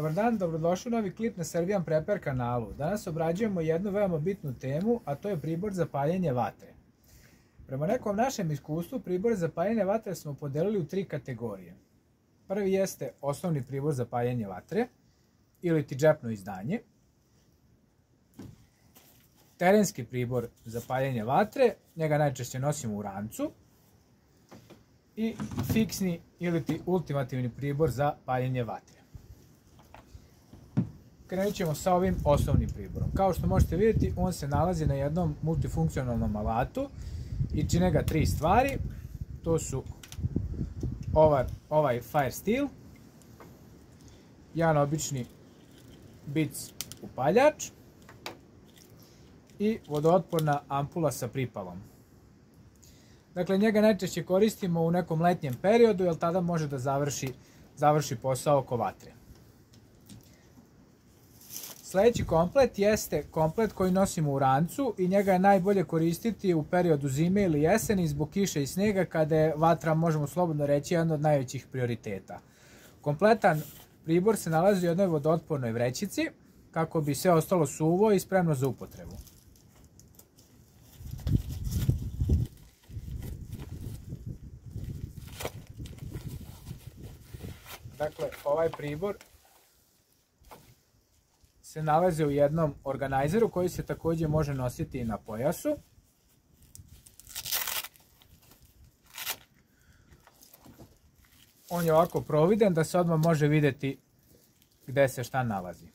Dobar dan, dobrodošli u novi klip na Serbian Prepper kanalu. Danas obrađujemo jednu veoma bitnu temu, a to je pribor za paljenje vatre. Prema nekom našem iskustvu, pribor za paljenje vatre smo podelili u 3 kategorije. Prvi jeste osnovni pribor za paljenje vatre, ili ti džepno izdanje. Terenski pribor za paljenje vatre, njega najčešće nosimo u rancu. I fiksni ili ti ultimativni pribor za paljenje vatre. Krenut ćemo sa ovim osnovnim priborom. Kao što možete vidjeti, on se nalazi na jednom multifunkcionalnom alatu i čine ga 3 stvari. To su ovaj fire steel, jedan obični bic upaljač i vodootporna ampula sa pripalom. Dakle, njega najčešće koristimo u nekom letnjem periodu, jer tada može da završi posao oko vatre. Sljedeći komplet jeste komplet koji nosimo u rancu i njega je najbolje koristiti u periodu zime ili jeseni zbog kiše i snega, kada je vatra, možemo slobodno reći, jedan od najvećih prioriteta. Kompletan pribor se nalazi u jednoj vodootpornoj vrećici kako bi sve ostalo suvo i spremno za upotrebu. Dakle, ovaj pribor se nalazi u jednom organizeru koji se također može nositi i na pojasu. On je ovako providen da se odmah može vidjeti gdje se šta nalazi.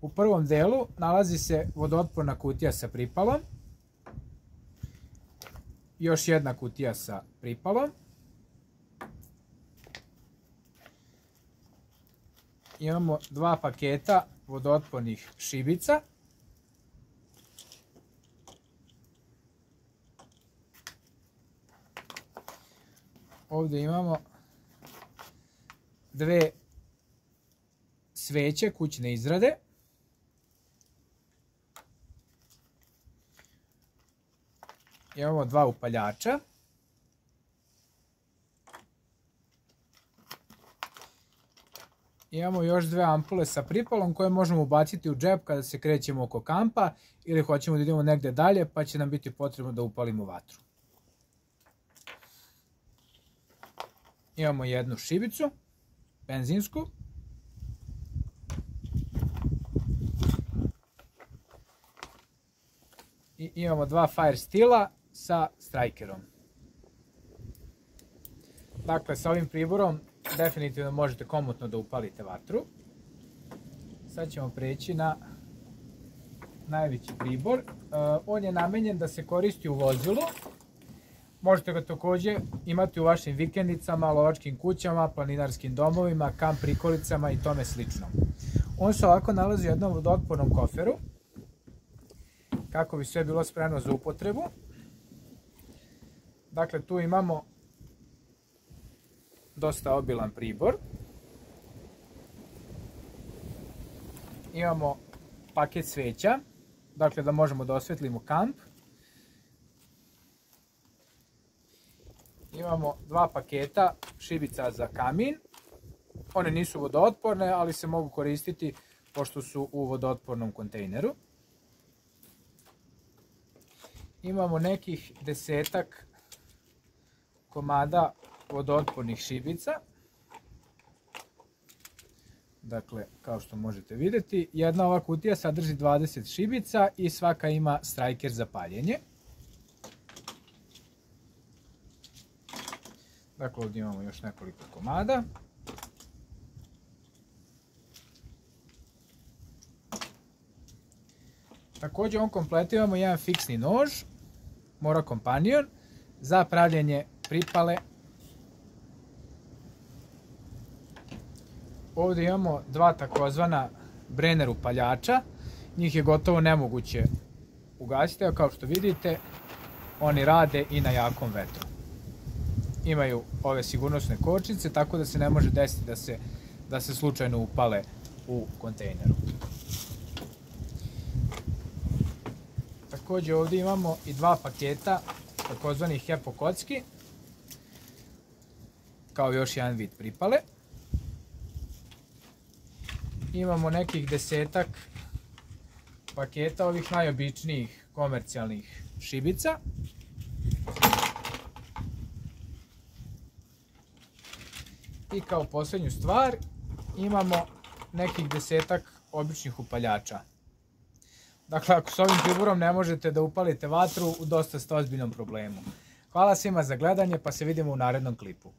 U prvom delu nalazi se vodootporna kutija sa pripalom, još jedna kutija sa pripalom, imamo 2 paketa vodootpornih šibica, ovdje imamo 2 sveće kućne izrade, imamo 2 upaljača, imamo još 2 ampule sa pripalom koje možemo ubaciti u džep kada se krećemo oko kampa ili hoćemo da idemo negdje dalje pa će nam biti potrebno da upalimo vatru. Imamo jednu šibicu, benzinsku. I imamo 2 fire steela sa strikerom. Dakle, sa ovim priborom definitivno možete komotno da upalite vatru. Sad ćemo preći na najveći pribor. On je namenjen da se koristi u vozilu. Možete ga također imati u vašim vikendicama, lovačkim kućama, planinarskim domovima, kamp prikolicama i tome slično. On se ovako nalazi u jednom vodootpornom koferu kako bi sve bilo spremno za upotrebu. Dakle, tu imamo dosta obilan pribor. Imamo paket sveća, dakle da možemo da osvetlimo kamp. Imamo 2 paketa šibica za kamin. One nisu vodootporne, ali se mogu koristiti pošto su u vodootpornom kontejneru. Imamo nekih 10-ak komada vodootpornih šibica. Dakle, kao što možete vidjeti, jedna ova kutija sadrži 20 šibica i svaka ima striker za paljenje. Dakle, ovdje imamo još nekoliko komada. Također u ovom kompletu imamo jedan fiksni nož, Mora Companion, za pravljenje pripale. Ovdje imamo 2 takozvana Brenner upaljača, njih je gotovo nemoguće ugasiti, evo kao što vidite, oni rade i na jakom vetru. Imaju ove sigurnosne kočnice, tako da se ne može desiti da se slučajno upale u kontejneru. Također ovdje imamo i 2 paketa takozvanih HEPO kocki, kao još jedan vid pripale. imamo nekih 10-ak paketa ovih najobičnijih komercijalnih šibica. I kao posljednju stvar imamo nekih 10-ak običnih upaljača. Dakle, ako s ovim priborom ne možete da upalite vatru, u dosta ste ozbiljnom problemu. Hvala svima za gledanje, pa se vidimo u narednom klipu.